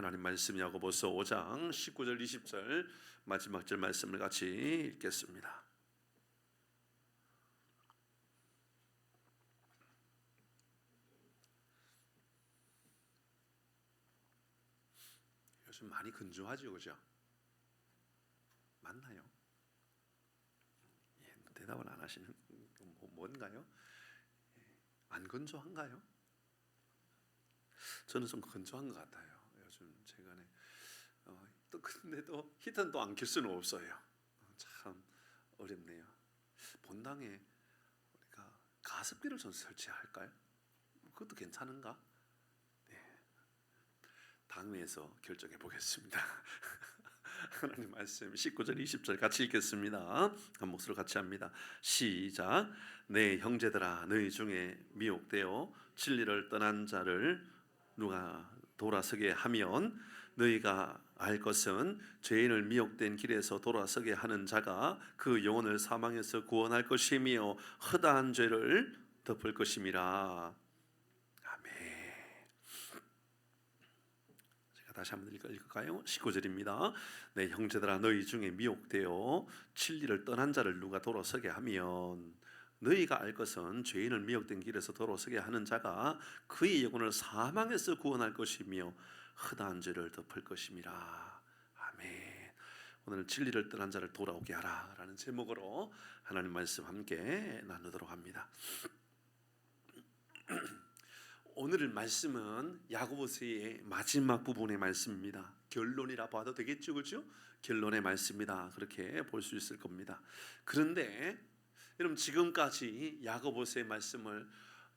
하나님 말씀 야고보서 5장 19절 20절 마지막 절 말씀을 같이 읽겠습니다. 요즘 많이 건조하죠, 그죠? 맞나요? 대답을 안 하시는 뭔가요? 안 건조한가요? 저는 좀 건조한 것 같아요. 요즘 최근에 또 근데도 히터는 또 안 켤 수는 없어요. 참 어렵네요. 본당에 우리가 가습기를 좀 설치할까요? 그것도 괜찮은가? 네, 당회에서 결정해 보겠습니다. 하나님 말씀 19절 20절 같이 읽겠습니다. 한 목소리로 같이 합니다. 시작. 내 형제들아 너희 중에 미혹되어 진리를 떠난 자를 누가 돌아서게 하면 너희가 알 것은 죄인을 미혹된 길에서 돌아서게 하는 자가 그 영혼을 사망에서 구원할 것이며 허다한 죄를 덮을 것임이라. 아멘. 제가 다시 한번 읽을까요? 19절입니다. 내 형제들아 너희 중에 미혹되어 진리를 떠난 자를 누가 돌아서게 하면 너희가 알 것은 죄인을 미혹된 길에서 돌아서게 하는 자가 그의 영혼을 사망에서 구원할 것이며 허다한 죄를 덮을 것임이라. 아멘. 오늘 진리를 떠난 자를 돌아오게 하라 라는 제목으로 하나님 말씀 함께 나누도록 합니다. 오늘 말씀은 야고보서의 마지막 부분의 말씀입니다. 결론이라 봐도 되겠죠, 그렇죠? 결론의 말씀이다 그렇게 볼 수 있을 겁니다. 그런데 여러분 지금까지 야고보서의 말씀을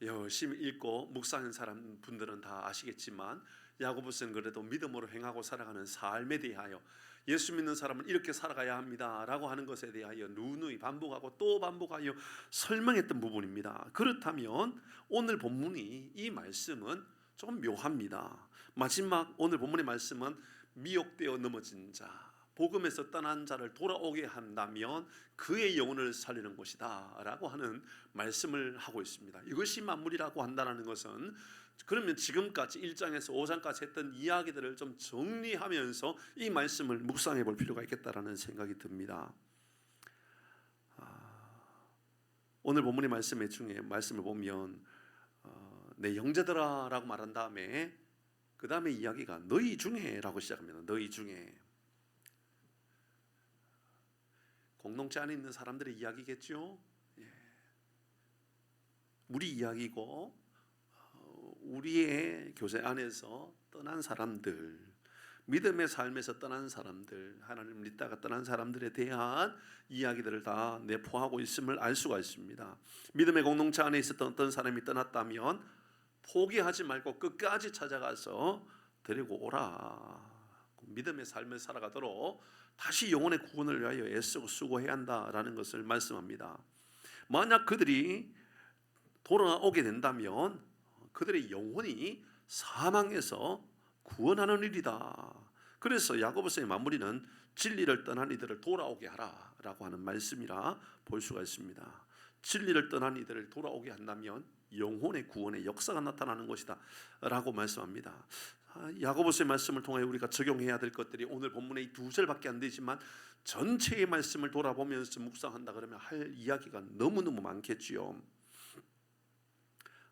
열심히 읽고 묵상한 사람 분들은 다 아시겠지만 야고보서는 그래도 믿음으로 행하고 살아가는 삶에 대하여 예수 믿는 사람은 이렇게 살아가야 합니다라고 하는 것에 대하여 누누이 반복하고 또 반복하여 설명했던 부분입니다. 그렇다면 오늘 본문이 이 말씀은 좀 묘합니다. 마지막 오늘 본문의 말씀은 미혹되어 넘어진 자, 복음에서 떠난 자를 돌아오게 한다면 그의 영혼을 살리는 것이다 라고 하는 말씀을 하고 있습니다. 이것이 만물이라고 한다는 것은 그러면 지금까지 1장에서 5장까지 했던 이야기들을 좀 정리하면서 이 말씀을 묵상해 볼 필요가 있겠다라는 생각이 듭니다. 오늘 본문의 말씀 중에 말씀을 보면 내 형제들아 라고 말한 다음에 그 다음에 이야기가 너희 중에 라고 시작합니다. 너희 중에 공동체 안에 있는 사람들의 이야기겠죠. 우리 이야기고 우리의 교제 안에서 떠난 사람들, 믿음의 삶에서 떠난 사람들, 하나님을 믿다가 떠난 사람들에 대한 이야기들을 다 내포하고 있음을 알 수가 있습니다. 믿음의 공동체 안에 있었던 어떤 사람이 떠났다면 포기하지 말고 끝까지 찾아가서 데리고 오라. 믿음의 삶을 살아가도록 다시 영혼의 구원을 위하여 애쓰고 수고해야 한다라는 것을 말씀합니다. 만약 그들이 돌아오게 된다면 그들의 영혼이 사망에서 구원하는 일이다. 그래서 야고보서의 마무리는 진리를 떠난 이들을 돌아오게 하라라고 하는 말씀이라 볼 수가 있습니다. 진리를 떠난 이들을 돌아오게 한다면 영혼의 구원의 역사가 나타나는 것이다 라고 말씀합니다. 야고보서의 말씀을 통해 우리가 적용해야 될 것들이 오늘 본문의 두 절밖에 안 되지만 전체의 말씀을 돌아보면서 묵상한다 그러면 할 이야기가 너무너무 많겠지요.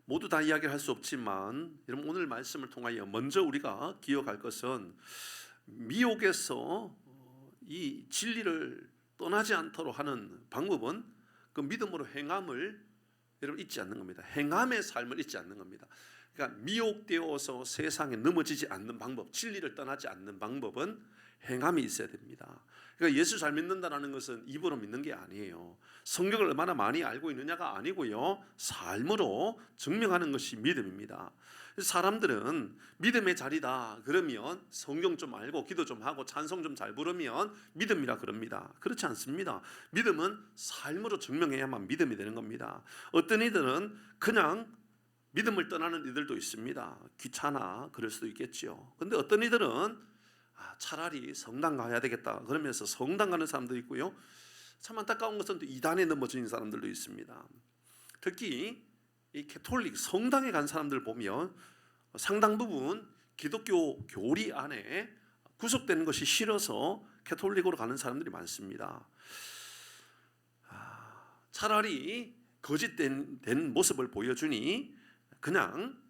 모두 다 이야기를 할 수 없지만 여러분 오늘 말씀을 통하여 먼저 우리가 기억할 것은 미혹에서 이 진리를 떠나지 않도록 하는 방법은 그 믿음으로 행함을 여러분 잊지 않는 겁니다. 행함의 삶을 잊지 않는 겁니다. 그러니까 미혹되어서 세상에 넘어지지 않는 방법, 진리를 떠나지 않는 방법은 행함이 있어야 됩니다. 그러니까 예수 잘 믿는다는 것은 입으로 믿는 게 아니에요. 성경을 얼마나 많이 알고 있느냐가 아니고요, 삶으로 증명하는 것이 믿음입니다. 사람들은 믿음의 자리다 그러면 성경 좀 알고 기도 좀 하고 찬송 좀 잘 부르면 믿음이라 그럽니다. 그렇지 않습니다. 믿음은 삶으로 증명해야만 믿음이 되는 겁니다. 어떤 이들은 그냥 믿음을 떠나는 이들도 있습니다. 귀찮아 그럴 수도 있겠죠. 근데 어떤 이들은 차라리 성당 가야 되겠다 그러면서 성당 가는 사람도 있고요, 참 안타까운 것은 또 이단에 넘어지는 사람들도 있습니다. 특히 이 캐톨릭 성당에 간 사람들 보면 상당 부분 기독교 교리 안에 구속되는 것이 싫어서 캐톨릭으로 가는 사람들이 많습니다. 차라리 거짓된 모습을 보여주니 그냥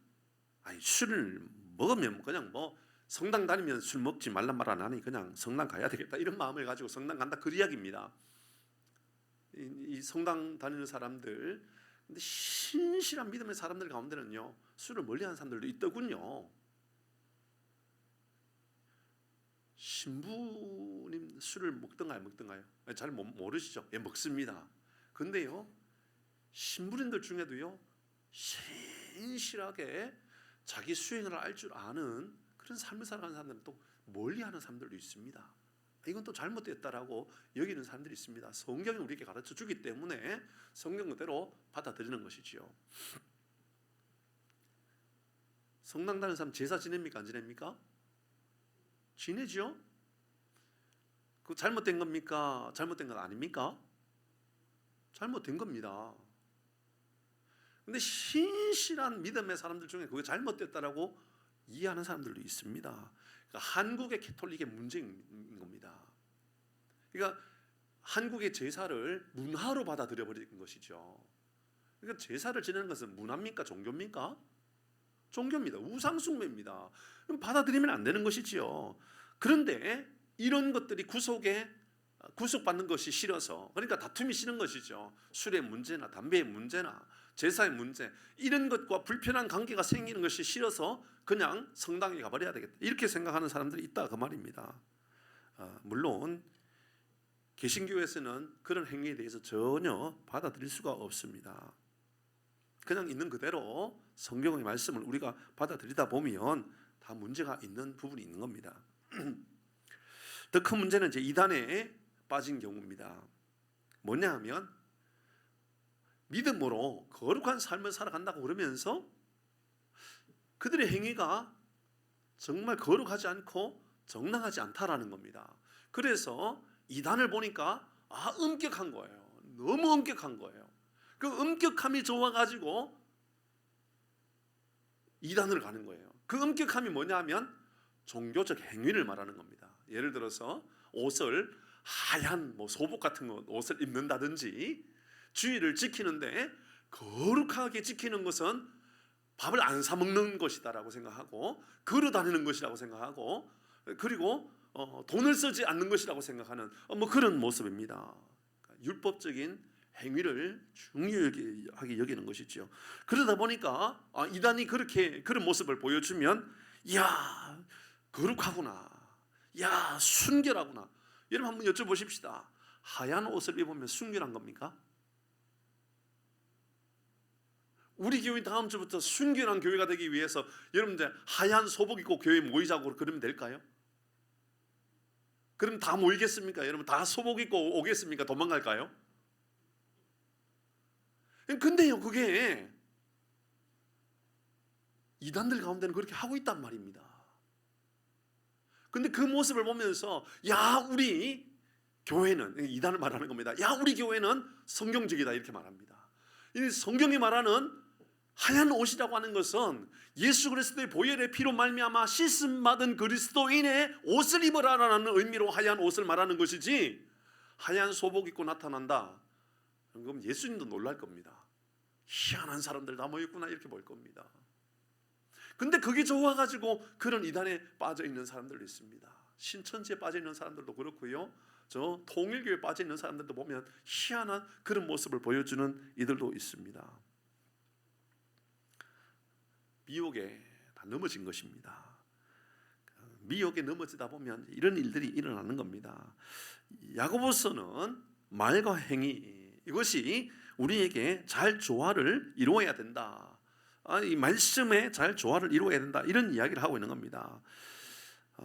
술을 먹으면 그냥 뭐 성당 다니면 술 먹지 말란 말 안 하니 그냥 성당 가야 되겠다 이런 마음을 가지고 성당 간다 그 이야기입니다. 이 성당 다니는 사람들, 근데 신실한 믿음의 사람들 가운데는요 술을 멀리하는 사람들도 있더군요. 신부님 술을 먹던가요, 먹던가요? 잘 모르시죠? 예, 먹습니다. 근데요 신부님들 중에도요 신실하게 자기 수행을 알 줄 아는 그런 삶을 살아가는 사람들은 또 멀리하는 사람들도 있습니다. 이건 또 잘못됐다라고 여기는 사람들이 있습니다. 성경이 우리에게 가르쳐 주기 때문에 성경 그대로 받아들이는 것이지요. 성당 다니는 사람 제사 지냅니까, 안 지냅니까? 지내죠. 그 잘못된 겁니까? 잘못된 건 아닙니까? 잘못된 겁니다. 근데 신실한 믿음의 사람들 중에 그게 잘못됐다라고 이해하는 사람들도 있습니다. 그러니까 한국의 캐톨릭의 문제인 겁니다. 그러니까 한국의 제사를 문화로 받아들여 버린 것이죠. 그러니까 제사를 지내는 것은 문화입니까? 종교입니까? 종교입니다. 우상숭배입니다. 그럼 받아들이면 안 되는 것이지요. 그런데 이런 것들이 구속받는 것이 싫어서, 그러니까 다툼이 싫은 것이죠. 술의 문제나 담배의 문제나 제사의 문제, 이런 것과 불편한 관계가 생기는 것이 싫어서 그냥 성당에 가버려야 되겠다 이렇게 생각하는 사람들이 있다 그 말입니다. 물론 개신교에서는 그런 행위에 대해서 전혀 받아들일 수가 없습니다. 그냥 있는 그대로 성경의 말씀을 우리가 받아들이다 보면 다 문제가 있는 부분이 있는 겁니다. 더 큰 문제는 이제 이단에 빠진 경우입니다. 뭐냐 하면 믿음으로 거룩한 삶을 살아간다고 그러면서 그들의 행위가 정말 거룩하지 않고 정당하지 않다라는 겁니다. 그래서 이단을 보니까 엄격한 거예요. 너무 엄격한 거예요. 그 엄격함이 좋아가지고 이단을 가는 거예요. 그 엄격함이 뭐냐 하면 종교적 행위를 말하는 겁니다. 예를 들어서 옷을 하얀 소복 같은 옷을 입는다든지, 주의를 지키는데 거룩하게 지키는 것은 밥을 안 사 먹는 것이다라고 생각하고, 걸어 다니는 것이라고 생각하고, 그리고 돈을 쓰지 않는 것이라고 생각하는 그런 모습입니다. 율법적인 행위를 중요하게 여기는 것이죠. 그러다 보니까 이단이 그런 모습을 보여주면 야 거룩하구나, 야 순결하구나. 여러분 한번 여쭤보십시다. 하얀 옷을 입으면 순결한 겁니까? 우리 교회 다음 주부터 순결한 교회가 되기 위해서 여러분 이제 하얀 소복 입고 교회에 모이자고 그러면 될까요? 그럼 다 모이겠습니까? 여러분 다 소복 입고 오겠습니까? 도망갈까요? 근데요 그게 이단들 가운데는 그렇게 하고 있단 말입니다. 근데 그 모습을 보면서 야 우리 교회는, 이단을 말하는 겁니다. 야 우리 교회는 성경적이다 이렇게 말합니다. 이 성경이 말하는 하얀 옷이라고 하는 것은 예수 그리스도의 보혈의 피로 말미암아 씻음 받은 그리스도인의 옷을 입으라라는 의미로 하얀 옷을 말하는 것이지, 하얀 소복 입고 나타난다 그럼 예수님도 놀랄 겁니다. 희한한 사람들 다 모였구나 이렇게 볼 겁니다. 근데 그게 좋아가지고 그런 이단에 빠져 있는 사람들도 있습니다. 신천지에 빠져 있는 사람들도 그렇고요, 저 통일교에 빠져 있는 사람들도 보면 희한한 그런 모습을 보여주는 이들도 있습니다. 미혹에 다 넘어진 것입니다. 미혹에 넘어지다 보면 이런 일들이 일어나는 겁니다. 야고보서는 말과 행위, 이것이 우리에게 잘 조화를 이루어야 된다, 이 말씀에 잘 조화를 이루어야 된다 이런 이야기를 하고 있는 겁니다.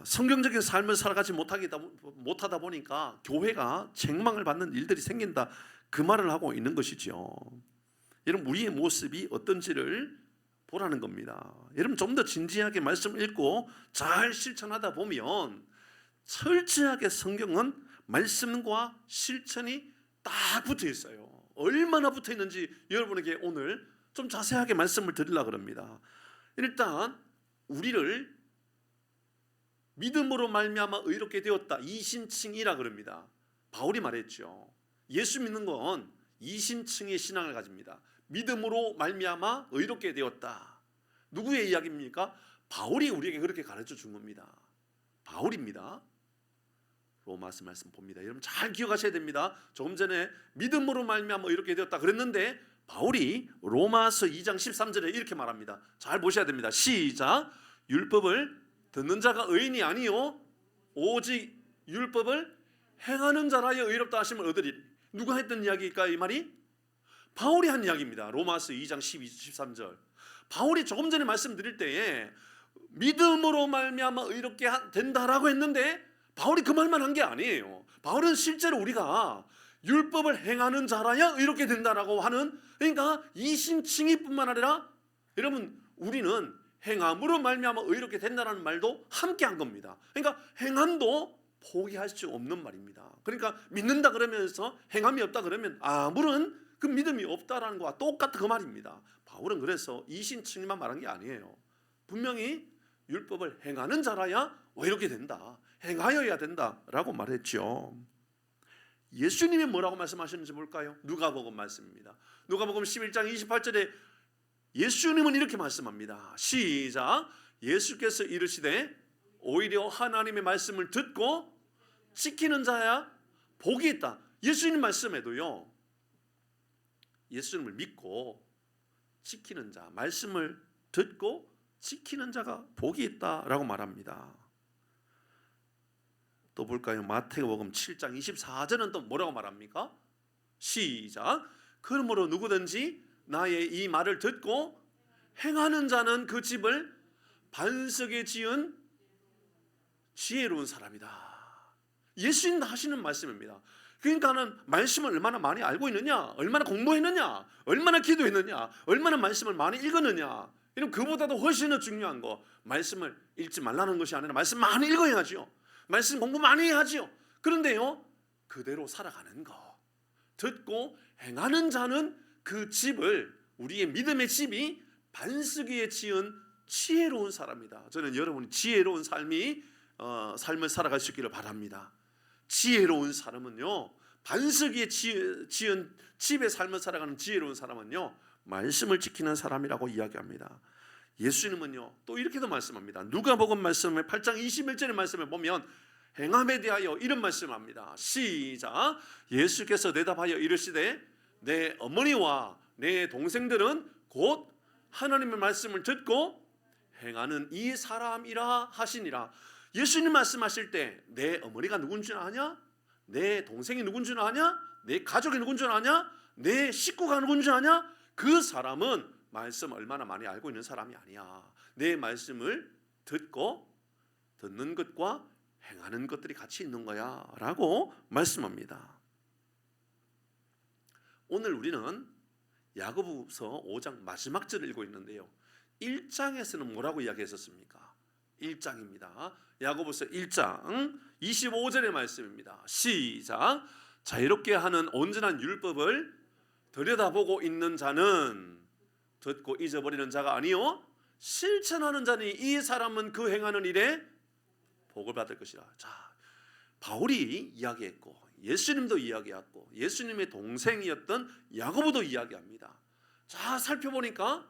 성경적인 삶을 살아가지 못하다 보니까 교회가 책망을 받는 일들이 생긴다 그 말을 하고 있는 것이죠. 여러분 우리의 모습이 어떤지를 보라는 겁니다. 여러분 좀 더 진지하게 말씀을 읽고 잘 실천하다 보면 철저하게 성경은 말씀과 실천이 딱 붙어 있어요. 얼마나 붙어 있는지 여러분에게 오늘 좀 자세하게 말씀을 드리려고 합니다. 일단 우리를 믿음으로 말미암아 의롭게 되었다. 이신칭이라 그럽니다. 바울이 말했죠. 예수 믿는 건 이신칭의 신앙을 가집니다. 믿음으로 말미암아 의롭게 되었다. 누구의 이야기입니까? 바울이 우리에게 그렇게 가르쳐 준 겁니다. 바울입니다. 로마서 말씀 봅니다. 여러분 잘 기억하셔야 됩니다. 조금 전에 믿음으로 말미암아 의롭게 되었다 그랬는데 바울이 로마서 2장 13절에 이렇게 말합니다. 잘 보셔야 됩니다. 시작. 율법을 듣는 자가 의인이 아니요 오직 율법을 행하는 자라여 의롭다 하심을 얻으리니. 누가 했던 이야기일까 이 말이? 바울이 한 이야기입니다. 로마서 2장 12, 13절. 바울이 조금 전에 말씀드릴 때에 믿음으로 말미암아 의롭게 된다라고 했는데 바울이 그 말만 한 게 아니에요. 바울은 실제로 우리가 율법을 행하는 자라야 의롭게 된다라고 하는, 그러니까 이신칭의뿐만 아니라 여러분 우리는 행함으로 말미암아 의롭게 된다라는 말도 함께 한 겁니다. 그러니까 행함도 포기할 수 없는 말입니다. 그러니까 믿는다 그러면서 행함이 없다 그러면 아무런 그 믿음이 없다라는 것과 똑같은 그 말입니다. 바울은 그래서 이신칭의만 말한 게 아니에요. 분명히 율법을 행하는 자라야 의롭게 된다, 행하여야 된다라고 말했죠. 예수님이 뭐라고 말씀하셨는지 볼까요? 누가복음 말씀입니다. 누가복음 11장 28절에 예수님은 이렇게 말씀합니다. 시작. 예수께서 이르시되 오히려 하나님의 말씀을 듣고 지키는 자야 복이 있다. 예수님 말씀에도요, 예수님을 믿고 지키는 자, 말씀을 듣고 지키는 자가 복이 있다라고 말합니다. 또 볼까요? 마태복음 7장 24절은 또 뭐라고 말합니까? 시작. 그러므로 누구든지 나의 이 말을 듣고 행하는 자는 그 집을 반석에 지은 지혜로운 사람이다. 예수님 하시는 말씀입니다. 그러니까는 말씀을 얼마나 많이 알고 있느냐, 얼마나 공부했느냐, 얼마나 기도했느냐, 얼마나 말씀을 많이 읽었느냐, 이런 그보다도 훨씬 더 중요한 거, 말씀을 읽지 말라는 것이 아니라 말씀 많이 읽어야죠. 말씀 공부 많이 해야죠. 그런데요, 그대로 살아가는 거, 듣고 행하는 자는 그 집을, 우리의 믿음의 집이 반석 위에 지은 지혜로운 사람이다. 저는 여러분이 지혜로운 삶을 살아갈 수 있기를 바랍니다. 지혜로운 사람은요, 반석 위에 지은 집의 삶을 살아가는 지혜로운 사람은요, 말씀을 지키는 사람이라고 이야기합니다. 예수님은요 또 이렇게도 말씀합니다. 누가복음 말씀의 8장 21절의 말씀을 보면 행함에 대하여 이런 말씀합니다. 시작. 예수께서 대답하여 이르시되 내 어머니와 내 동생들은 곧 하나님의 말씀을 듣고 행하는 이 사람이라 하시니라. 예수님 말씀하실 때 내 어머니가 누군 줄 아냐? 내 동생이 누군 줄 아냐? 내 가족이 누군 줄 아냐? 내 식구가 누군 줄 아냐? 그 사람은 말씀 얼마나 많이 알고 있는 사람이 아니야. 내 말씀을 듣는 것과 행하는 것들이 같이 있는 거야 라고 말씀합니다. 오늘 우리는 야고보서 5장 마지막 절을 읽고 있는데요, 1장에서는 뭐라고 이야기했었습니까? 1장입니다. 야고보서 1장 25절의 말씀입니다. 시작. 자유롭게 하는 온전한 율법을 들여다보고 있는 자는 듣고 잊어버리는 자가 아니요 실천하는 자니 이 사람은 그 행하는 일에 복을 받을 것이라. 자, 바울이 이야기했고 예수님도 이야기했고 예수님의 동생이었던 야고보도 이야기합니다. 자, 살펴보니까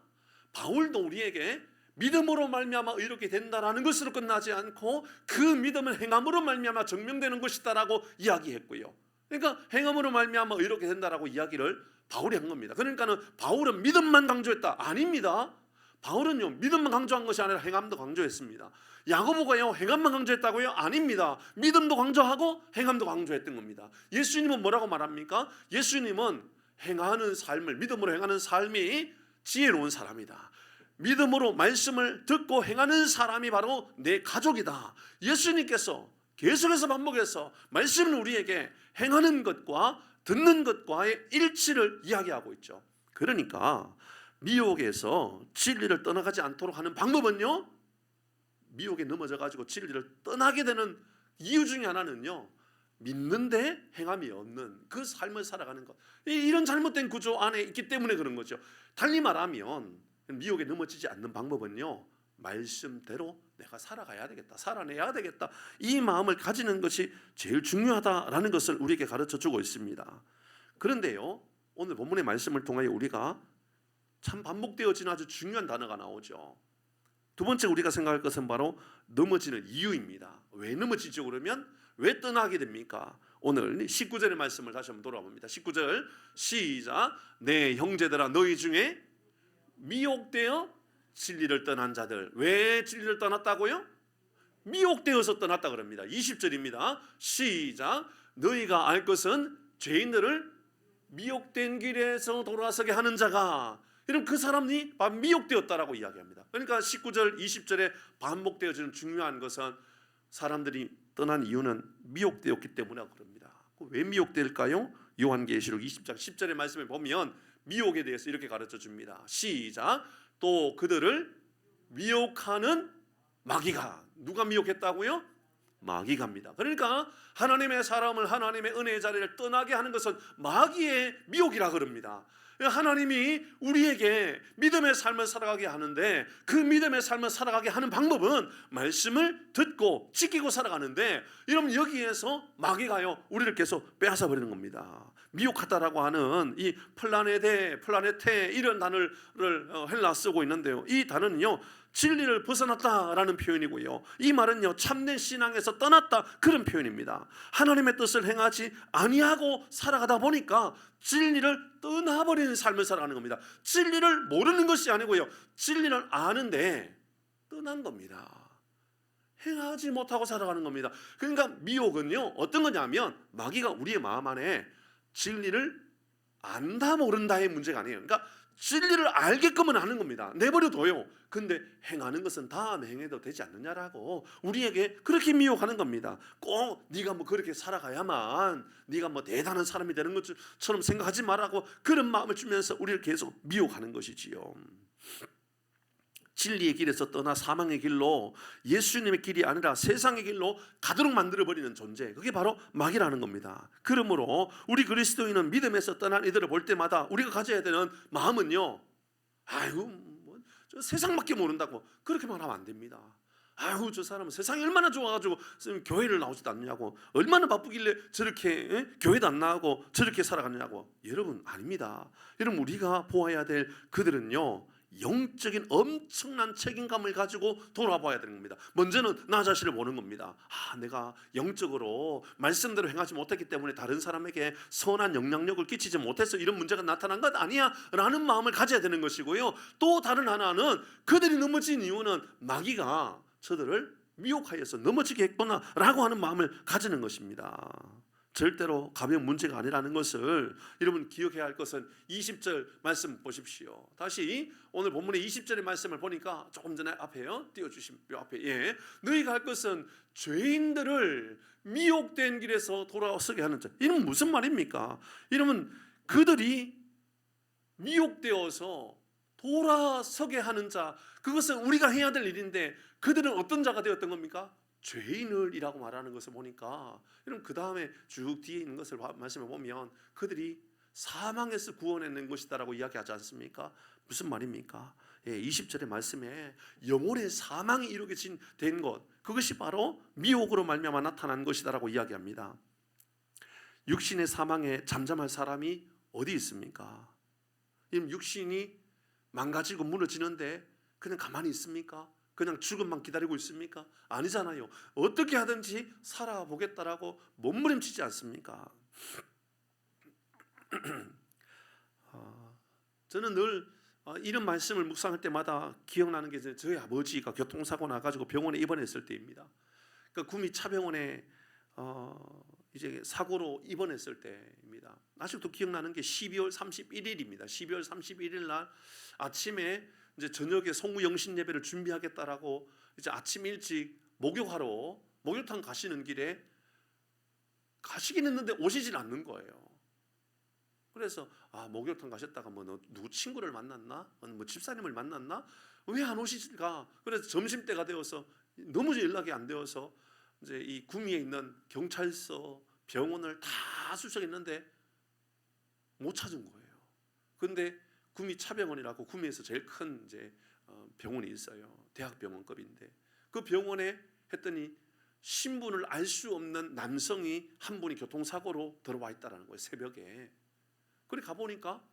바울도 우리에게 믿음으로 말미암아 의롭게 된다라는 것으로 끝나지 않고 그 믿음은 행함으로 말미암아 증명되는 것이다라고 이야기했고요. 그러니까 행함으로 말미암아 의롭게 된다라고 이야기를 바울이 한 겁니다. 그러니까는 바울은 믿음만 강조했다? 아닙니다. 바울은요 믿음만 강조한 것이 아니라 행함도 강조했습니다. 야고보가요 행함만 강조했다고요? 아닙니다. 믿음도 강조하고 행함도 강조했던 겁니다. 예수님은 뭐라고 말합니까? 예수님은 행하는 삶을, 믿음으로 행하는 삶이 지혜로운 사람이다. 믿음으로 말씀을 듣고 행하는 사람이 바로 내 가족이다. 예수님께서 계속해서 반복해서 말씀을 우리에게 행하는 것과 듣는 것과의 일치를 이야기하고 있죠. 그러니까 미혹에서 진리를 떠나가지 않도록 하는 방법은요, 미혹에 넘어져가지고 진리를 떠나게 되는 이유 중에 하나는요, 믿는데 행함이 없는 그 삶을 살아가는 것, 이런 잘못된 구조 안에 있기 때문에 그런 거죠. 달리 말하면 미혹에 넘어지지 않는 방법은요, 말씀대로 내가 살아가야 되겠다, 살아내야 되겠다, 이 마음을 가지는 것이 제일 중요하다라는 것을 우리에게 가르쳐주고 있습니다. 그런데요, 오늘 본문의 말씀을 통하여 우리가 참 반복되어지는 아주 중요한 단어가 나오죠. 두 번째 우리가 생각할 것은 바로 넘어지는 이유입니다. 왜 넘어지죠? 그러면 왜 떠나게 됩니까? 오늘 19절의 말씀을 다시 한번 돌아봅니다. 19절 시작. 내 형제들아 너희 중에 미혹되어 진리를 떠난 자들. 왜 진리를 떠났다고요? 미혹되어서 떠났다 그럽니다. 20절입니다. 시작. 너희가 알 것은 죄인들을 미혹된 길에서 돌아서게 하는 자가, 그럼 그 사람이 미혹되었다라고 이야기합니다. 그러니까 19절 20절에 반복되어지는 중요한 것은 사람들이 떠난 이유는 미혹되었기 때문이라고 그럽니다. 왜 미혹될까요? 요한계시록 20장 10절의 말씀을 보면 미혹에 대해서 이렇게 가르쳐 줍니다. 시작. 또 그들을 미혹하는 마귀가, 누가 미혹했다고요? 마귀가입니다. 그러니까 하나님의 사람을 하나님의 은혜의 자리를 떠나게 하는 것은 마귀의 미혹이라 그럽니다. 하나님이 우리에게 믿음의 삶을 살아가게 하는데, 그 믿음의 삶을 살아가게 하는 방법은 말씀을 듣고 지키고 살아가는데, 여러분 여기에서 마귀가요 우리를 계속 빼앗아 버리는 겁니다. 미혹하다라고 하는 이 플라네테 이런 단어를 헬라 쓰고 있는데요, 이 단어는요 진리를 벗어났다라는 표현이고요, 이 말은요 참된 신앙에서 떠났다 그런 표현입니다. 하나님의 뜻을 행하지 아니하고 살아가다 보니까 진리를 떠나버리는 삶을 살아가는 겁니다. 진리를 모르는 것이 아니고요, 진리를 아는데 떠난 겁니다. 행하지 못하고 살아가는 겁니다. 그러니까 미혹은요 어떤 거냐면, 마귀가 우리의 마음 안에 진리를 안다 모른다의 문제가 아니에요. 그러니까 진리를 알게끔은 하는 겁니다. 내버려둬요. 근데 행하는 것은 다음 행해도 되지 않느냐라고 우리에게 그렇게 미혹하는 겁니다. 꼭 네가 뭐 그렇게 살아가야만 네가 뭐 대단한 사람이 되는 것처럼 생각하지 말라고 그런 마음을 주면서 우리를 계속 미혹하는 것이지요. 진리의 길에서 떠나 사망의 길로, 예수님의 길이 아니라 세상의 길로 가도록 만들어버리는 존재, 그게 바로 마귀라는 겁니다. 그러므로 우리 그리스도인은 믿음에서 떠난 이들을 볼 때마다 우리가 가져야 되는 마음은요, 아이고 뭐, 저 세상밖에 모른다고 그렇게 말하면 안 됩니다. 아이고 저 사람은 세상이 얼마나 좋아가지고 교회를 나오지도 않느냐고, 얼마나 바쁘길래 저렇게 교회도 안 나가고 저렇게 살아가느냐고. 여러분 아닙니다. 여러분 우리가 보아야 될 그들은요 영적인 엄청난 책임감을 가지고 돌아봐야 되는 겁니다. 먼저는 나 자신을 보는 겁니다. 내가 영적으로 말씀대로 행하지 못했기 때문에 다른 사람에게 선한 영향력을 끼치지 못해서 이런 문제가 나타난 것 아니야 라는 마음을 가져야 되는 것이고요, 또 다른 하나는 그들이 넘어진 이유는 마귀가 저들을 미혹하여서 넘어지게 했구나 라고 하는 마음을 가지는 것입니다. 절대로 가벼운 문제가 아니라는 것을 여러분 기억해야 할 것은 20절 말씀 보십시오. 다시 오늘 본문의 20절의 말씀을 보니까 조금 전에 앞에요, 띄워주시면 앞에 너희가 할 것은 죄인들을 미혹된 길에서 돌아서게 하는 자. 이건 무슨 말입니까? 이러면 그들이 미혹되어서 돌아서게 하는 자, 그것은 우리가 해야 될 일인데 그들은 어떤 자가 되었던 겁니까? 죄인을이라고 말하는 것을 보니까, 여러분 그 다음에 쭉 뒤에 있는 것을 말씀해 보면 그들이 사망에서 구원해낸 것이다라고 이야기하지 않습니까? 무슨 말입니까? 20절의 말씀에 영혼의 사망이 이루게 된 것, 그것이 바로 미혹으로 말미암아 나타난 것이다라고 이야기합니다. 육신의 사망에 잠잠할 사람이 어디 있습니까? 육신이 망가지고 무너지는데 그냥 가만히 있습니까? 그냥 죽음만 기다리고 있습니까? 아니잖아요. 어떻게 하든지 살아보겠다라고 몸부림치지 않습니까? 저는 늘 이런 말씀을 묵상할 때마다 기억나는 게 저희 아버지가 교통사고 나가지고 병원에 입원했을 때입니다. 그러니까 구미 차병원에 이제 사고로 입원했을 때입니다. 아직도 기억나는 게 12월 31일입니다. 12월 31일 날 아침에 이제 저녁에 송구영신 예배를 준비하겠다라고 이제 아침 일찍 목욕탕 가시는 길에 가시긴 했는데 오시질 않는 거예요. 그래서 목욕탕 가셨다가 뭐 누구 친구를 만났나? 뭐 집사님을 만났나? 왜 안 오실까? 그래서 점심때가 되어서 너무 연락이 안 되어서 이제 이 구미에 있는 경찰서, 병원을 다 수색했는데 못 찾은 거예요. 근데 구미 차병원이라고 구미에서 제일 큰 이제 병원이 있어요. 대학병원급인데 그 병원에 했더니 신분을 알 수 없는 남성이 한 분이 교통사고로 들어와 있다는 거예요. 새벽에. 그래 가보니까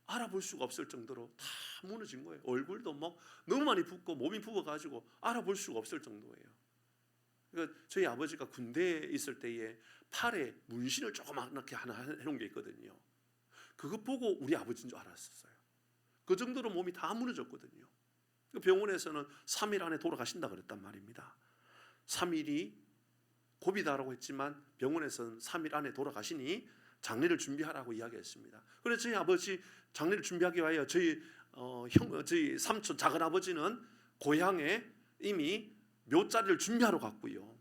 알아볼 수가 없을 정도로 다 무너진 거예요. 얼굴도 막 너무 많이 붓고 몸이 부어가지고 알아볼 수가 없을 정도예요. 그러니까 저희 아버지가 군대에 있을 때에 팔에 문신을 조그맣게 하나 해놓은 게 있거든요. 그거 보고 우리 아버지인 줄 알았었어요. 그 정도로 몸이 다 무너졌거든요. 병원에서는 3일 안에 돌아가신다 그랬단 말입니다. 3일이 고비다라고 했지만 병원에서는 3일 안에 돌아가시니 장례를 준비하라고 이야기했습니다. 그래서 저희 아버지 장례를 준비하기 위하여 저희 삼촌 작은 아버지는 고향에 이미 묘자리를 준비하러 갔고요.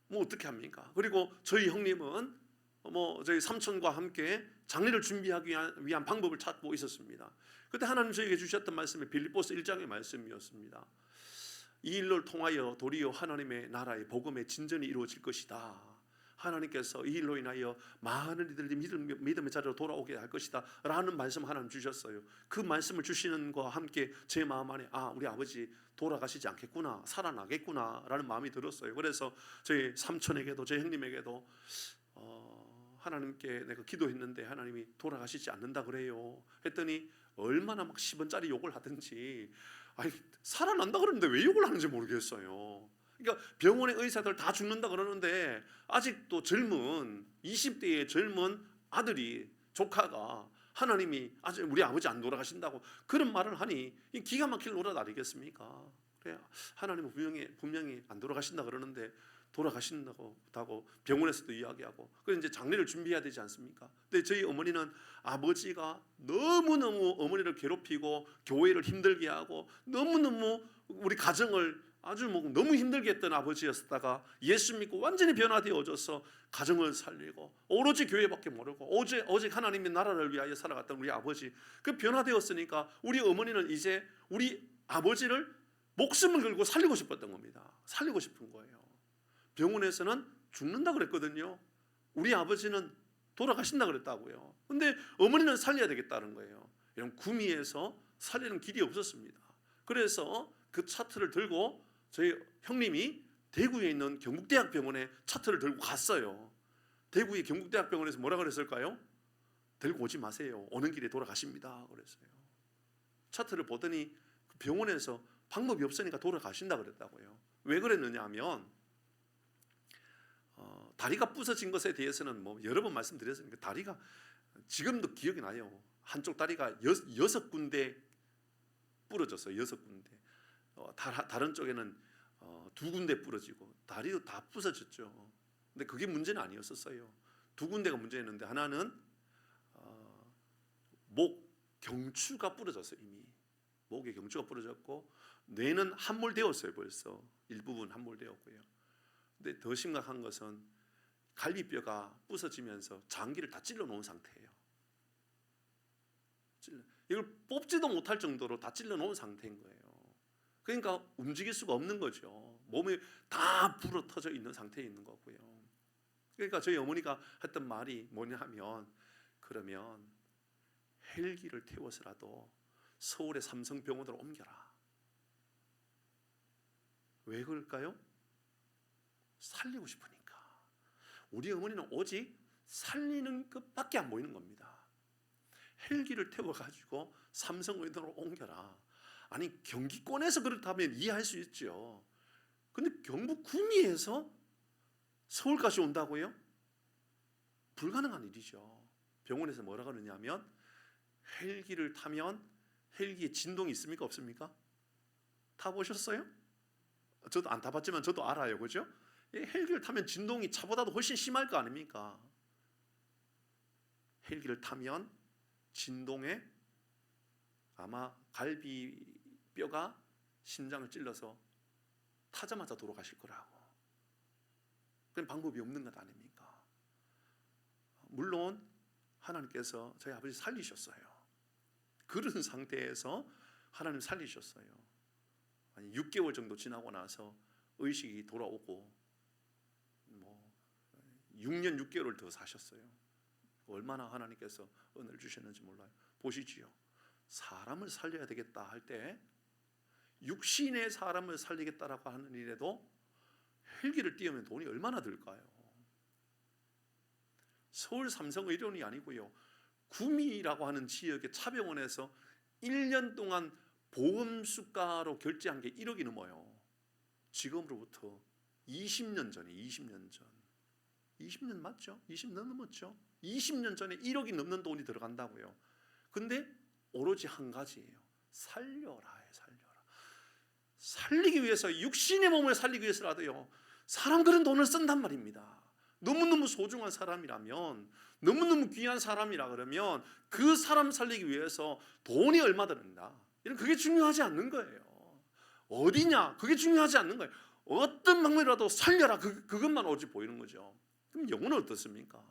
뭐 어떻게 합니까? 그리고 저희 형님은 저희 삼촌과 함께 장례를 준비하기 위한 방법을 찾고 있었습니다. 그때 하나님 저에게 주셨던 말씀이 빌립보서 1장의 말씀이었습니다. 이 일을 통하여 도리어 하나님의 나라의 복음의 진전이 이루어질 것이다. 하나님께서 이 일로 인하여 많은 이들이 믿음의 자리로 돌아오게 할 것이다 라는 말씀 하나님 주셨어요. 그 말씀을 주시는 것과 함께 제 마음 안에 우리 아버지 돌아가시지 않겠구나, 살아나겠구나 라는 마음이 들었어요. 그래서 저희 삼촌에게도 저희 형님에게도 하나님께 내가 기도했는데 하나님이 돌아가시지 않는다 그래요 했더니 얼마나 막 10원짜리 욕을 하든지 살아난다 그러는데 왜 욕을 하는지 모르겠어요. 그러니까 병원의 의사들 다 죽는다 그러는데 아직도 젊은 20대의 젊은 아들이 조카가 하나님이 아직 우리 아버지 안 돌아가신다고 그런 말을 하니 기가 막힐 노릇 아니겠습니까? 그래 하나님은 분명히 안 돌아가신다 그러는데 돌아가신다고 병원에서도 이야기하고 그래서 이제 장례를 준비해야 되지 않습니까? 근데 저희 어머니는 아버지가 너무너무 어머니를 괴롭히고 교회를 힘들게 하고 너무너무 우리 가정을 아주 너무 힘들게 했던 아버지였다가 예수 믿고 완전히 변화되어져서 가정을 살리고 오로지 교회밖에 모르고 오직 하나님의 나라를 위하여 살아갔던 우리 아버지 그 변화되었으니까 우리 어머니는 이제 우리 아버지를 목숨을 걸고 살리고 싶었던 겁니다. 살리고 싶은 거예요. 병원에서는 죽는다 그랬거든요. 우리 아버지는 돌아가신다 그랬다고요. 근데 어머니는 살려야 되겠다는 거예요. 이런 구미에서 살리는 길이 없었습니다. 그래서 그 차트를 들고 저희 형님이 대구에 있는 경북대학병원에 차트를 들고 갔어요. 대구의 경북대학병원에서 뭐라 그랬을까요? 들고 오지 마세요. 오는 길에 돌아가십니다. 그랬어요. 차트를 보더니 병원에서 방법이 없으니까 돌아가신다 그랬다고요. 왜 그랬느냐 하면 다리가 부서진 것에 대해서는 여러 번 말씀드렸으니까 다리가 지금도 기억이 나요. 한쪽 다리가 6군데 부러졌어요. 6군데. 다른 쪽에는 2군데 부러지고 다리도 다 부서졌죠. 근데 그게 문제는 아니었었어요. 2군데가 문제였는데 하나는 목 경추가 부러졌어요. 이미 목에 경추가 부러졌고 뇌는 함몰되었어요. 벌써 일부분 함몰되었고요. 근데 더 심각한 것은 갈비뼈가 부서지면서 장기를 다 찔러 놓은 상태예요. 이걸 뽑지도 못할 정도로 다 찔러 놓은 상태인 거예요. 그러니까 움직일 수가 없는 거죠. 몸이 다 불어 터져 있는 상태에 있는 거고요. 그러니까 저희 어머니가 했던 말이 뭐냐 하면 그러면 헬기를 태워서라도 서울의 삼성병원으로 옮겨라. 왜 그럴까요? 살리고 싶으니까. 우리 어머니는 오직 살리는 것밖에 안 보이는 겁니다. 헬기를 태워가지고 삼성병원으로 옮겨라. 아니 경기권에서 그렇다면 이해할 수 있죠. 근데 경북 구미에서 서울까지 온다고요? 불가능한 일이죠. 병원에서 뭐라 그러냐면 헬기를 타면 헬기에 진동이 있습니까? 없습니까? 타보셨어요? 저도 안 타봤지만 저도 알아요. 그죠? 헬기를 타면 진동이 차보다도 훨씬 심할 거 아닙니까? 헬기를 타면 진동에 아마 갈비뼈가 심장을 찔러서 타자마자 돌아가실 거라고. 그런 방법이 없는 것 아닙니까? 물론 하나님께서 저희 아버지 살리셨어요. 그런 상태에서 하나님 살리셨어요. 6개월 정도 지나고 나서 의식이 돌아오고 6년 6개월을 더 사셨어요. 얼마나 하나님께서 은혜를 주셨는지 몰라요. 보시지요. 사람을 살려야 되겠다 할 때 육신의 사람을 살리겠다라고 하는 일에도 헬기를 띄우면 돈이 얼마나 들까요? 서울 삼성의료원이 아니고요, 구미라고 하는 지역의 차병원에서 1년 동안 보험 수가로 결제한 게 1억이 넘어요. 지금으로부터 20년 전에, 20년 전, 20년 맞죠? 20년 넘었죠? 20년 전에 1억이 넘는 돈이 들어간다고요. 근데 오로지 한 가지예요. 살려라. 살리기 위해서, 육신의 몸을 살리기 위해서라도요, 사람들은 돈을 쓴단 말입니다. 너무너무 소중한 사람이라면, 너무너무 귀한 사람이라 그러면 그 사람 살리기 위해서 돈이 얼마 드는다, 이런 그게 중요하지 않는 거예요. 어디냐, 그게 중요하지 않는 거예요. 어떤 방법이라도 살려라, 그것만 오직 보이는 거죠. 그럼 영혼은 어떻습니까?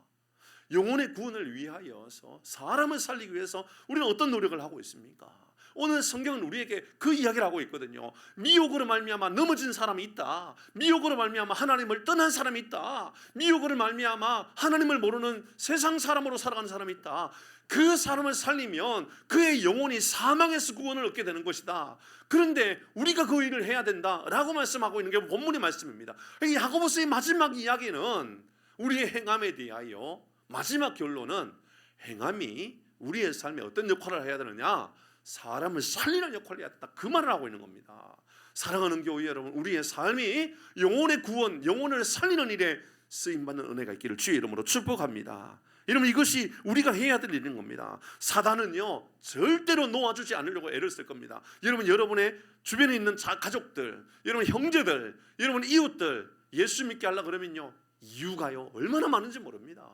영혼의 구원을 위하여서, 사람을 살리기 위해서 우리는 어떤 노력을 하고 있습니까? 오늘 성경은 우리에게 그 이야기를 하고 있거든요. 미혹으로 말미암아 넘어진 사람이 있다. 미혹으로 말미암아 하나님을 떠난 사람이 있다. 미혹으로 말미암아 하나님을 모르는 세상 사람으로 살아가는 사람이 있다. 그 사람을 살리면 그의 영혼이 사망에서 구원을 얻게 되는 것이다. 그런데 우리가 그 일을 해야 된다라고 말씀하고 있는 게 본문의 말씀입니다. 야고보서의 마지막 이야기는 우리의 행함에 대하여, 마지막 결론은 행함이 우리의 삶에 어떤 역할을 해야 되느냐, 사람을 살리는 역할을 해야 된다, 그 말을 하고 있는 겁니다. 사랑하는 교회 여러분, 우리의 삶이 영혼의 구원, 영혼을 살리는 일에 쓰임받는 은혜가 있기를 주의 이름으로 축복합니다. 여러분, 이것이 우리가 해야 될 일인 겁니다. 사단은요, 절대로 놓아주지 않으려고 애를 쓸 겁니다. 여러분, 여러분의 주변에 있는 가족들, 여러분 형제들, 여러분 이웃들 예수 믿게 하려고 그러면요, 이유가요 얼마나 많은지 모릅니다.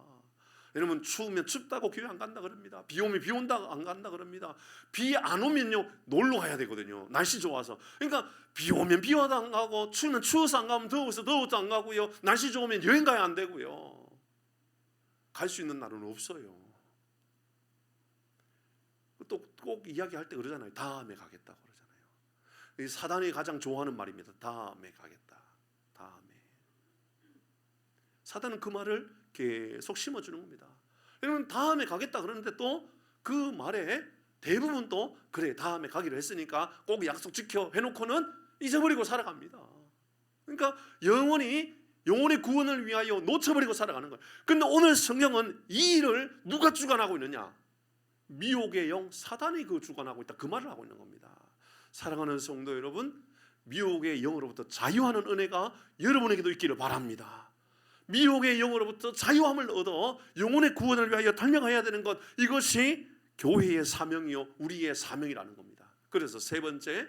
여러분, 추우면 춥다고 교회 안 간다 그럽니다. 비 오면 비 온다고 안 간다 그럽니다. 비 안 오면요 놀러 가야 되거든요, 날씨 좋아서. 그러니까 비 오면 비 와도 안 가고, 추우면 추워서 안 가면 더워서 더워도 안 가고요, 날씨 좋으면 여행 가야 안 되고요. 갈 수 있는 날은 없어요. 또 꼭 이야기할 때 그러잖아요. 다음에 가겠다고 그러잖아요. 사단이 가장 좋아하는 말입니다. 다음에 가겠다. 다음에. 사단은 그 말을 계속 심어주는 겁니다. 여러분, 다음에 가겠다 그러는데 또 그 말에 대부분 또 그래 다음에 가기로 했으니까 꼭 약속 지켜 해놓고는 잊어버리고 살아갑니다. 그러니까 영혼의 구원을 위하여 놓쳐버리고 살아가는 거예요. 그런데 오늘 성경은 이 일을 누가 주관하고 있느냐? 미혹의 영 사단이 그 주관하고 있다, 그 말을 하고 있는 겁니다. 사랑하는 성도 여러분, 미혹의 영으로부터 자유하는 은혜가 여러분에게도 있기를 바랍니다. 미혹의 영으로부터 자유함을 얻어 영혼의 구원을 위하여 달려가야 되는 것, 이것이 교회의 사명이요 우리의 사명이라는 겁니다. 그래서 세 번째,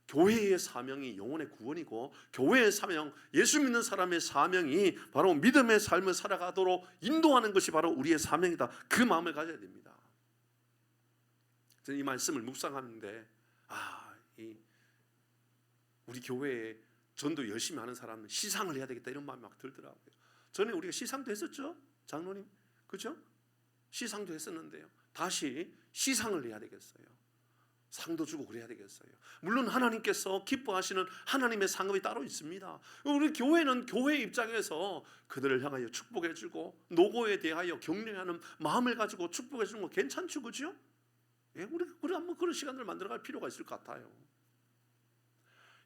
교회의 사명이 영혼의 구원이고, 교회의 사명, 예수 믿는 사람의 사명이 바로 믿음의 삶을 살아가도록 인도하는 것이 바로 우리의 사명이다, 그 마음을 가져야 됩니다. 저는 이 말씀을 묵상하는데 우리 교회에 전도 열심히 하는 사람은 시상을 해야 되겠다, 이런 마음이 막 들더라고요. 전에 우리가 시상도 했었죠, 장로님, 그렇죠? 시상도 했었는데요, 다시 시상을 해야 되겠어요. 상도 주고 그래야 되겠어요. 물론 하나님께서 기뻐하시는 하나님의 상급이 따로 있습니다. 우리 교회는 교회 입장에서 그들을 향하여 축복해주고 노고에 대하여 격려하는 마음을 가지고 축복해주는 거 괜찮죠, 그렇죠? 우리 한번 그런 시간을 만들어갈 필요가 있을 것 같아요.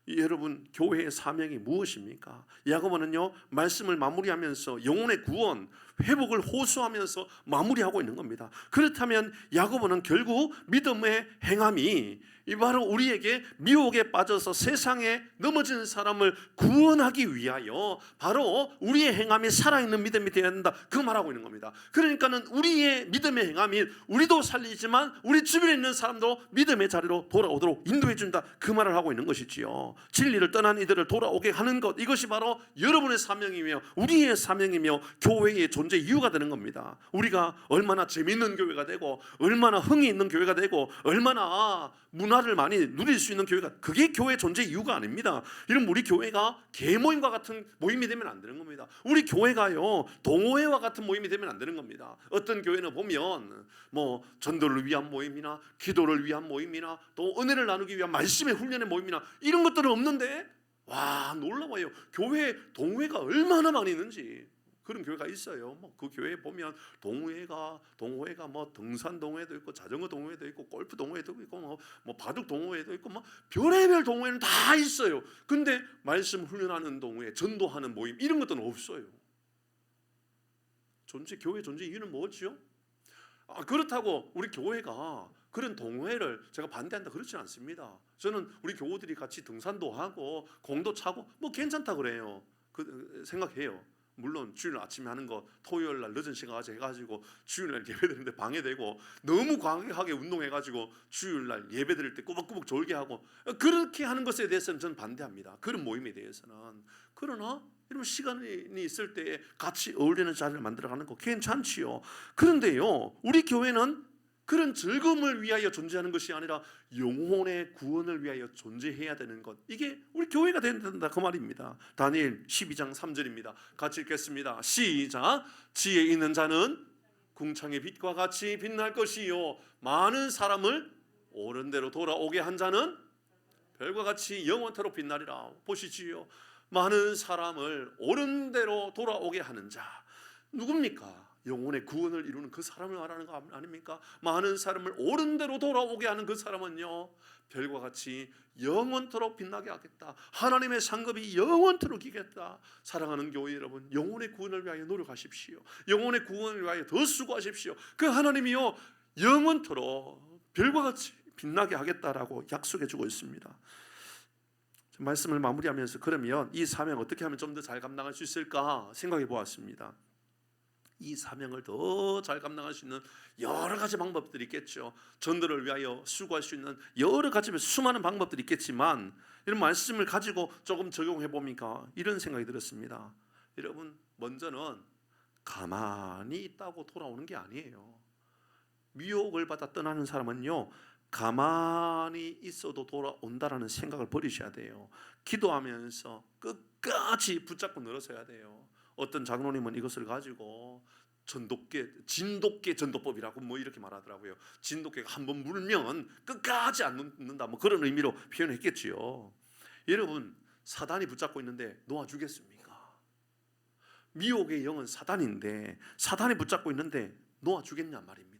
여러분, 교회의 사명이 무엇입니까? 야고보는요, 말씀을 마무리하면서 영혼의 구원, 회복을 호소하면서 마무리하고 있는 겁니다. 그렇다면 야고보는 결국 믿음의 행함이 바로 우리에게 미혹에 빠져서 세상에 넘어진 사람을 구원하기 위하여 바로 우리의 행함이 살아있는 믿음이 되어야 한다, 그 말하고 있는 겁니다. 그러니까는 우리의 믿음의 행함이 우리도 살리지만 우리 주변에 있는 사람도 믿음의 자리로 돌아오도록 인도해 준다, 그 말을 하고 있는 것이지요. 진리를 떠난 이들을 돌아오게 하는 것, 이것이 바로 여러분의 사명이며 우리의 사명이며 교회의 존재 이유가 되는 겁니다. 우리가 얼마나 재미있는 교회가 되고 얼마나 흥이 있는 교회가 되고 얼마나 문화를 많이 누릴 수 있는 교회가, 그게 교회 존재 이유가 아닙니다. 이런 우리 교회가 계모임과 같은 모임이 되면 안 되는 겁니다. 우리 교회가요 동호회와 같은 모임이 되면 안 되는 겁니다. 어떤 교회는 보면 뭐 전도를 위한 모임이나 기도를 위한 모임이나 또 은혜를 나누기 위한 말씀의 훈련의 모임이나 이런 것들은 없는데, 와 놀라워요. 교회 동호회가 얼마나 많이 있는지. 그런 교회가 있어요. 뭐 그 교회에 보면 동호회가 뭐 등산 동호회도 있고 자전거 동호회도 있고 골프 동호회도 있고 뭐 바둑 동호회도 있고 뭐 별의별 동호회는 다 있어요. 근데 말씀 훈련하는 동호회, 전도하는 모임 이런 것들은 없어요. 교회 존재 이유는 뭐죠? 그렇다고 우리 교회가 그런 동호회를 제가 반대한다 그렇지는 않습니다. 저는 우리 교우들이 같이 등산도 하고 공도 차고 뭐 괜찮다 그래요. 생각해요. 물론 주일 아침에 하는 거 토요일 날 늦은 시간까지 해가지고 주일 날 예배 드리는데 방해되고 너무 과하게 운동해가지고 주일 날 예배 드릴 때 꾸벅꾸벅 졸게 하고 그렇게 하는 것에 대해서는 저는 반대합니다. 그런 모임에 대해서는. 그러나 이런 시간이 있을 때 같이 어울리는 자리를 만들어가는 거 괜찮지요. 그런데요, 우리 교회는 그런 즐거움을 위하여 존재하는 것이 아니라 영혼의 구원을 위하여 존재해야 되는 것, 이게 우리 교회가 된다 그 말입니다. 다니엘 12장 3절입니다. 같이 읽겠습니다. 시작. 지혜 있는 자는 궁창의 빛과 같이 빛날 것이요 많은 사람을 옳은 대로 돌아오게 한 자는 별과 같이 영원토록 빛나리라. 보시지요. 많은 사람을 옳은 대로 돌아오게 하는 자 누굽니까? 영혼의 구원을 이루는 그 사람을 말하는 거 아닙니까? 많은 사람을 옳은 대로 돌아오게 하는 그 사람은요 별과 같이 영원토록 빛나게 하겠다. 하나님의 상급이 영원토록 이겠다. 사랑하는 교회 여러분, 영혼의 구원을 위하여 노력하십시오. 영혼의 구원을 위하여 더 수고하십시오. 그 하나님이요 영원토록 별과 같이 빛나게 하겠다라고 약속해 주고 있습니다. 말씀을 마무리하면서 그러면 이 사명 어떻게 하면 좀 더 잘 감당할 수 있을까 생각해 보았습니다. 이 사명을 더 잘 감당할 수 있는 여러 가지 방법들이 있겠죠. 전도를 위하여 수고할 수 있는 여러 가지 수많은 방법들이 있겠지만 이런 말씀을 가지고 조금 적용해 보니까 이런 생각이 들었습니다. 여러분, 먼저는 가만히 있다고 돌아오는 게 아니에요. 미혹을 받아 떠나는 사람은요 가만히 있어도 돌아온다라는 생각을 버리셔야 돼요. 기도하면서 끝까지 붙잡고 늘어서야 돼요. 어떤 장로님은 이것을 가지고 진돗개 전도법이라고 뭐 이렇게 말하더라고요. 진돗개가 한번 물면 끝까지 안 눕는다 뭐 그런 의미로 표현했겠지요. 여러분, 사단이 붙잡고 있는데 놓아주겠습니까? 미혹의 영은 사단인데 사단이 붙잡고 있는데 놓아주겠냐 말입니다.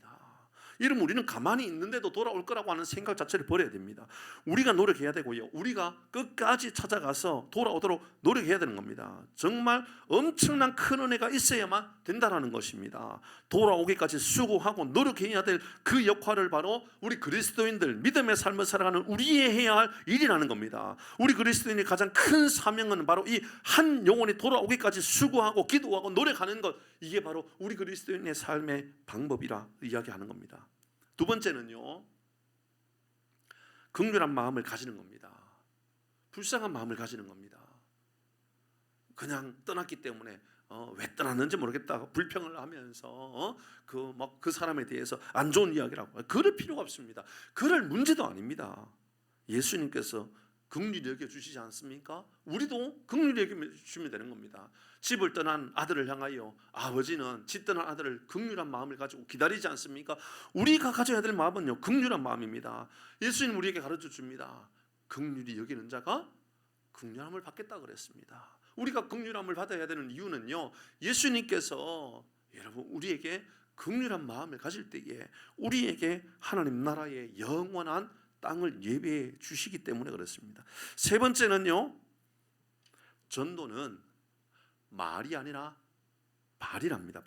이러면 우리는 가만히 있는데도 돌아올 거라고 하는 생각 자체를 버려야 됩니다. 우리가 노력해야 되고요. 우리가 끝까지 찾아가서 돌아오도록 노력해야 되는 겁니다. 정말 엄청난 큰 은혜가 있어야만 된다는 것입니다. 돌아오기까지 수고하고 노력해야 될 그 역할을 바로 우리 그리스도인들, 믿음의 삶을 살아가는 우리의 해야 할 일이라는 겁니다. 우리 그리스도인의 가장 큰 사명은 바로 이 한 영혼이 돌아오기까지 수고하고 기도하고 노력하는 것, 이게 바로 우리 그리스도인의 삶의 방법이라 이야기하는 겁니다. 두 번째는요, 긍휼한 마음을 가지는 겁니다. 불쌍한 마음을 가지는 겁니다. 그냥 떠났기 때문에 왜 떠났는지 모르겠다 불평을 하면서 그 사람에 대해서 안 좋은 이야기를 하고 그럴 필요가 없습니다. 그럴 문제도 아닙니다. 예수님께서 긍휼히 여겨주시지 않습니까? 우리도 긍휼히 여겨주시면 되는 겁니다. 집을 떠난 아들을 향하여 아버지는 집 떠난 아들을 긍휼한 마음을 가지고 기다리지 않습니까? 우리가 가져야 될 마음은요 긍휼한 마음입니다. 예수님 우리에게 가르쳐 줍니다. 긍휼히 여기는 자가 긍휼함을 받겠다 그랬습니다. 우리가 긍휼함을 받아야 되는 이유는요, 예수님께서 여러분 우리에게 긍휼한 마음을 가질 때에 우리에게 하나님 나라의 영원한 땅을 예배해 주시기 때문에 그렇습니다. 세 번째는요, 전도는 말이 아니라 발이랍니다.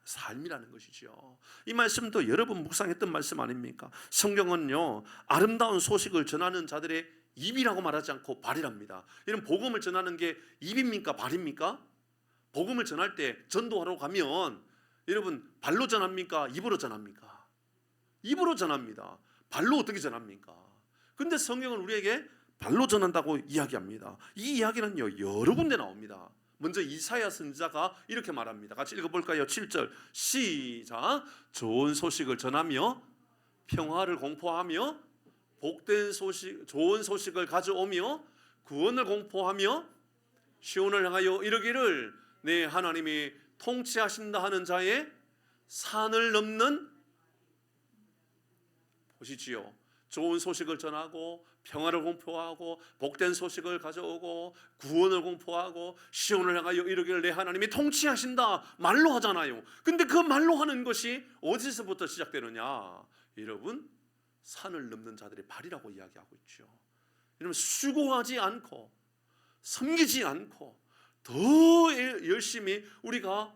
삶이라는 것이죠. 이 말씀도 여러 번 묵상했던 말씀 아닙니까? 성경은요 아름다운 소식을 전하는 자들의 입이라고 말하지 않고 발이랍니다. 이런 복음을 전하는 게 입입니까 발입니까? 복음을 전할 때 전도하러 가면 여러분 발로 전합니까? 입으로 전합니까? 입으로 전합니다. 발로 어떻게 전합니까? 근데 성경은 우리에게 발로 전한다고 이야기합니다. 이 이야기는요 여러 군데 나옵니다. 먼저 이사야 선지자가 이렇게 말합니다. 같이 읽어볼까요? 7절 시작. 좋은 소식을 전하며 평화를 공포하며 복된 소식, 좋은 소식을 가져오며 구원을 공포하며 시온을 향하여 이르기를 내 하나님이 통치하신다 하는 자의 산을 넘는, 보시지요. 좋은 소식을 전하고 평화를 공포하고 복된 소식을 가져오고 구원을 공포하고 시온을 향하여 이르기를 내 하나님이 통치하신다 말로 하잖아요. 근데 그 말로 하는 것이 어디서부터 시작되느냐? 여러분, 산을 넘는 자들의 발이라고 이야기하고 있죠. 여러분, 수고하지 않고 섬기지 않고 더 열심히 우리가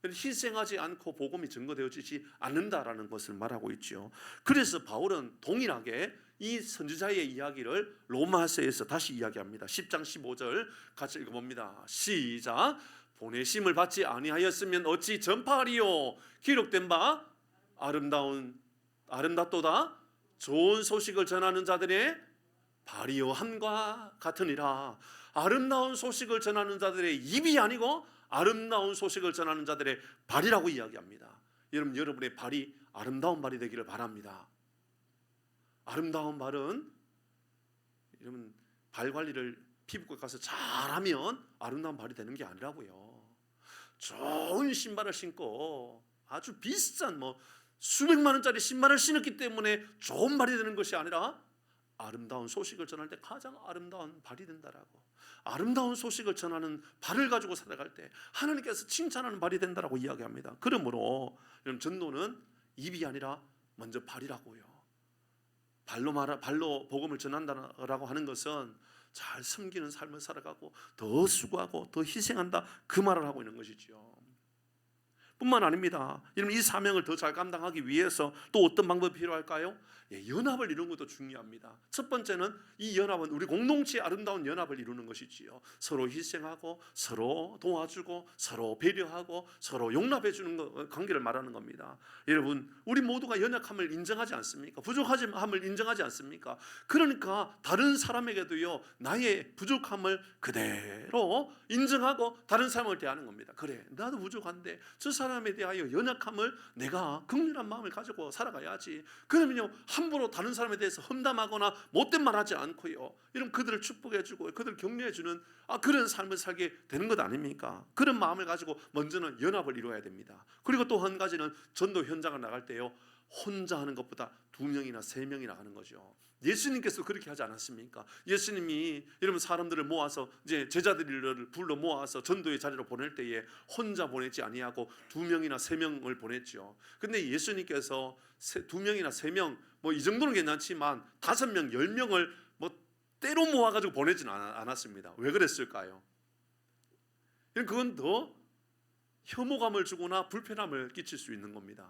희생하지 않고 복음이 증거되어지지 않는다라는 것을 말하고 있죠. 그래서 바울은 동일하게 이 선지자의 이야기를 로마서에서 다시 이야기합니다. 10장 15절 같이 읽어봅니다. 시작. 보내심을 받지 아니하였으면 어찌 전파하리요? 기록된 바 아름답도다 좋은 소식을 전하는 자들의 발이요 함과 같으니라. 아름다운 소식을 전하는 자들의 입이 아니고 아름다운 소식을 전하는 자들의 발이라고 이야기합니다. 여러분의 발이 아름다운 발이 되기를 바랍니다. 아름다운 발은 여러분 발 관리를 피부과 가서 잘하면 아름다운 발이 되는 게 아니라고요. 좋은 신발을 신고 아주 비싼 수백만 원짜리 신발을 신었기 때문에 좋은 발이 되는 것이 아니라 아름다운 소식을 전할 때 가장 아름다운 발이 된다라고. 아름다운 소식을 전하는 발을 가지고 살아갈 때 하나님께서 칭찬하는 발이 된다라고 이야기합니다. 그러므로 여러분, 전도는 입이 아니라 먼저 발이라고요. 발로 복음을 전한다라고 하는 것은 잘 섬기는 삶을 살아가고 더 수고하고 더 희생한다, 그 말을 하고 있는 것이죠. 뿐만 아닙니다. 여러분, 이 사명을 더 잘 감당하기 위해서 또 어떤 방법이 필요할까요? 연합을 이루는 것도 중요합니다. 첫 번째는 이 연합은 우리 공동체의 아름다운 연합을 이루는 것이지요. 서로 희생하고 서로 도와주고 서로 배려하고 서로 용납해 주는 관계를 말하는 겁니다. 여러분, 우리 모두가 연약함을 인정하지 않습니까? 부족함을 인정하지 않습니까? 그러니까 다른 사람에게도요, 나의 부족함을 그대로 인정하고 다른 사람을 대하는 겁니다. 그래, 나도 부족한데 저 사람에 대하여 연약함을 내가 긍휼한 마음을 가지고 살아가야지. 그러면요, 함부로 다른 사람에 대해서 험담하거나 못된 말 하지 않고요, 이런 그들을 축복해주고 그들을 격려해주는 그런 삶을 살게 되는 것 아닙니까? 그런 마음을 가지고 먼저는 연합을 이루어야 됩니다. 그리고 또 한 가지는 전도 현장을 나갈 때요, 혼자 하는 것보다 2명이나 3명이나 하는 거죠. 예수님께서 그렇게 하지 않았습니까? 예수님이 여러분 사람들을 모아서 이제 제자들을 불러 모아서 전도의 자리로 보낼 때에 혼자 보내지 아니하고 2명이나 3명을 보냈죠. 근데 예수님께서 2명이나 3명 이 정도는 괜찮지만 5명, 10명을 때로 모아가지고 보내지는 않았습니다. 왜 그랬을까요? 그건 더 혐오감을 주거나 불편함을 끼칠 수 있는 겁니다.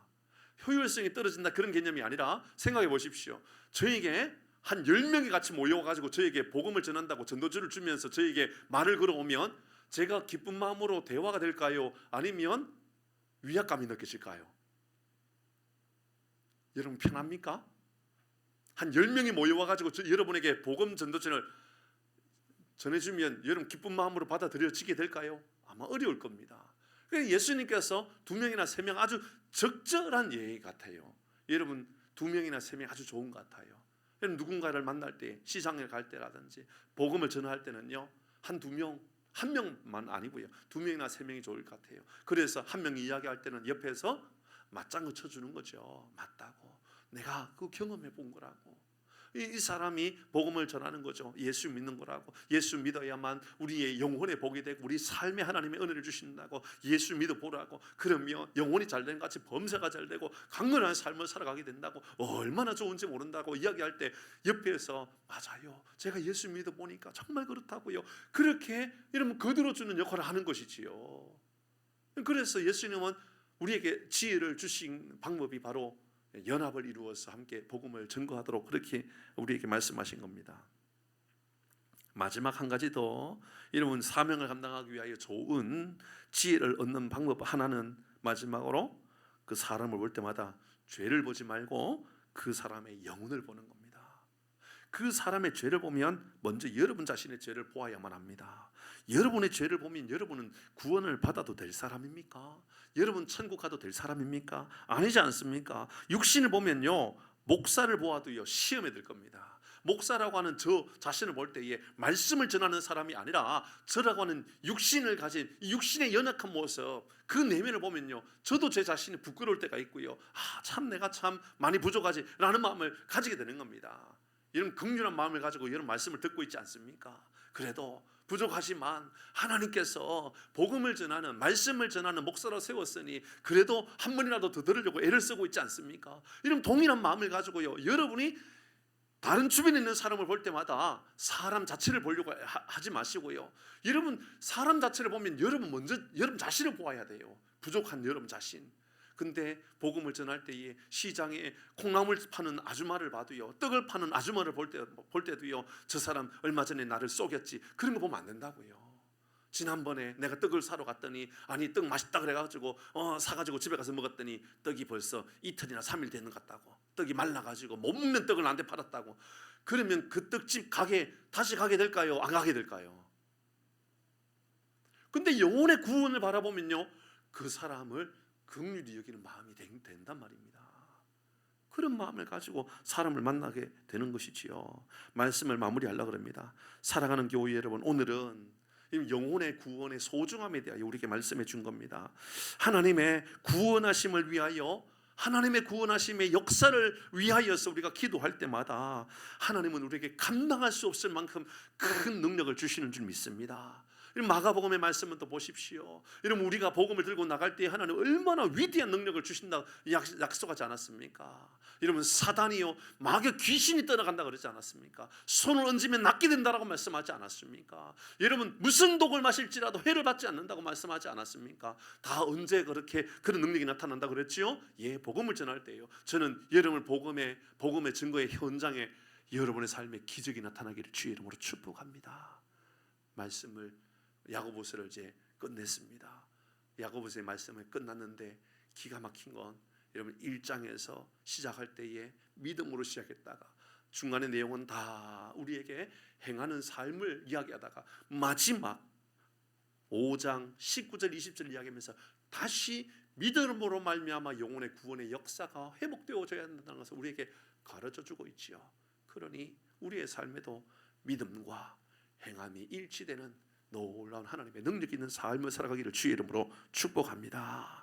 효율성이 떨어진다 그런 개념이 아니라 생각해 보십시오. 저에게 한 10명이 같이 모여가지고 저에게 복음을 전한다고 전도주를 주면서 저에게 말을 걸어오면 제가 기쁜 마음으로 대화가 될까요? 아니면 위압감이 느껴질까요? 여러분 편합니까? 한 10명이 모여와가지고 여러분에게 복음 전도전을 전해주면 여러분 기쁜 마음으로 받아들여지게 될까요? 아마 어려울 겁니다. 그래서 예수님께서 2명이나 3명 아주 적절한 예의 같아요. 여러분 2명이나 3명 아주 좋은 것 같아요. 여러분 누군가를 만날 때, 시장에 갈 때라든지 복음을 전할 때는요, 한 2명, 1명만 아니고요, 2명이나 3명이 좋을 것 같아요. 그래서 한 명이 이야기할 때는 옆에서 맞장구 쳐주는 거죠. 맞다고, 내가 그 경험해 본 거라고, 이 사람이 복음을 전하는 거죠. 예수 믿는 거라고. 예수 믿어야만 우리의 영혼의 복이 되고 우리 삶에 하나님의 은혜를 주신다고. 예수 믿어보라고. 그러면 영혼이 잘 되는 것 같이 범사가 잘 되고 강건한 삶을 살아가게 된다고. 얼마나 좋은지 모른다고 이야기할 때 옆에서 맞아요, 제가 예수 믿어보니까 정말 그렇다고요, 그렇게 이러면 거들어주는 역할을 하는 것이지요. 그래서 예수님은 우리에게 지혜를 주신 방법이 바로 연합을 이루어서 함께 복음을 전거하도록 그렇게 우리에게 말씀하신 겁니다. 마지막 한 가지 더, 여러분 사명을 감당하기 위하여 좋은 지혜를 얻는 방법 하나는 마지막으로 그 사람을 볼 때마다 죄를 보지 말고 그 사람의 영혼을 보는 겁니다. 그 사람의 죄를 보면 먼저 여러분 자신의 죄를 보아야만 합니다. 여러분의 죄를 보면 여러분은 구원을 받아도 될 사람입니까? 여러분 천국 가도 될 사람입니까? 아니지 않습니까? 육신을 보면요, 목사를 보아도요 시험에 들 겁니다. 목사라고 하는 저 자신을 볼 때에 말씀을 전하는 사람이 아니라 저라고 하는 육신을 가진 이 육신의 연약한 모습, 그 내면을 보면요, 저도 제 자신이 부끄러울 때가 있고요, 참 내가 참 많이 부족하지 라는 마음을 가지게 되는 겁니다. 이런 긍휼한 마음을 가지고 이런 말씀을 듣고 있지 않습니까? 그래도 부족하지만 하나님께서 복음을 전하는, 말씀을 전하는 목사로 세웠으니 그래도 한 번이라도 더 들으려고 애를 쓰고 있지 않습니까? 이런 동일한 마음을 가지고요, 여러분이 다른 주변에 있는 사람을 볼 때마다 사람 자체를 보려고 하지 마시고요, 여러분 사람 자체를 보면 여러분 먼저 여러분 자신을 보아야 돼요. 부족한 여러분 자신. 근데 복음을 전할 때에 시장에 콩나물 파는 아줌마를 봐도요, 떡을 파는 아줌마를 볼 때도요, 저 사람 얼마 전에 나를 속였지, 그런 거 보면 안 된다고요. 지난번에 내가 떡을 사러 갔더니 아니 떡 맛있다 그래가지고 사가지고 집에 가서 먹었더니 떡이 벌써 이틀이나 3일 되는 것 같다고, 떡이 말라가지고 못 먹는 떡을 나한테 팔았다고. 그러면 그 떡집 가게 다시 가게 될까요? 안 가게 될까요? 근데 영혼의 구원을 바라보면요, 그 사람을 긍휼히 여기는 마음이 된단 말입니다. 그런 마음을 가지고 사람을 만나게 되는 것이지요. 말씀을 마무리하려고 합니다. 사랑하는 교회 여러분, 오늘은 영혼의 구원의 소중함에 대하여 우리에게 말씀해 준 겁니다. 하나님의 구원하심을 위하여, 하나님의 구원하심의 역사를 위하여서 우리가 기도할 때마다 하나님은 우리에게 감당할 수 없을 만큼 큰 능력을 주시는 줄 믿습니다. 마가복음의 말씀은 또 보십시오. 여러분, 우리가 복음을 들고 나갈 때 하나님 얼마나 위대한 능력을 주신다 약속하지 않았습니까? 여러분, 사단이요, 마귀 귀신이 떠나간다 그러지 않았습니까? 손을 얹으면 낫게 된다라고 말씀하지 않았습니까? 여러분, 무슨 독을 마실지라도 해를 받지 않는다고 말씀하지 않았습니까? 다 언제 그렇게 그런 능력이 나타난다 그랬지요? 예, 복음을 전할 때요. 저는 여러분을 복음의 증거의 현장에 여러분의 삶에 기적이 나타나기를 주의 이름으로 축복합니다. 말씀을 야고보서를 이제 끝냈습니다. 야고보서의 말씀을 끝났는데 기가 막힌 건 여러분 1장에서 시작할 때에 믿음으로 시작했다가 중간의 내용은 다 우리에게 행하는 삶을 이야기하다가 마지막 5장 19절 20절 이야기하면서 다시 믿음으로 말미암아 영혼의 구원의 역사가 회복되어져야 한다는 것을 우리에게 가르쳐주고 있지요. 그러니 우리의 삶에도 믿음과 행함이 일치되는 놀라운 하나님의 능력 있는 삶을 살아가기를 주의 이름으로 축복합니다.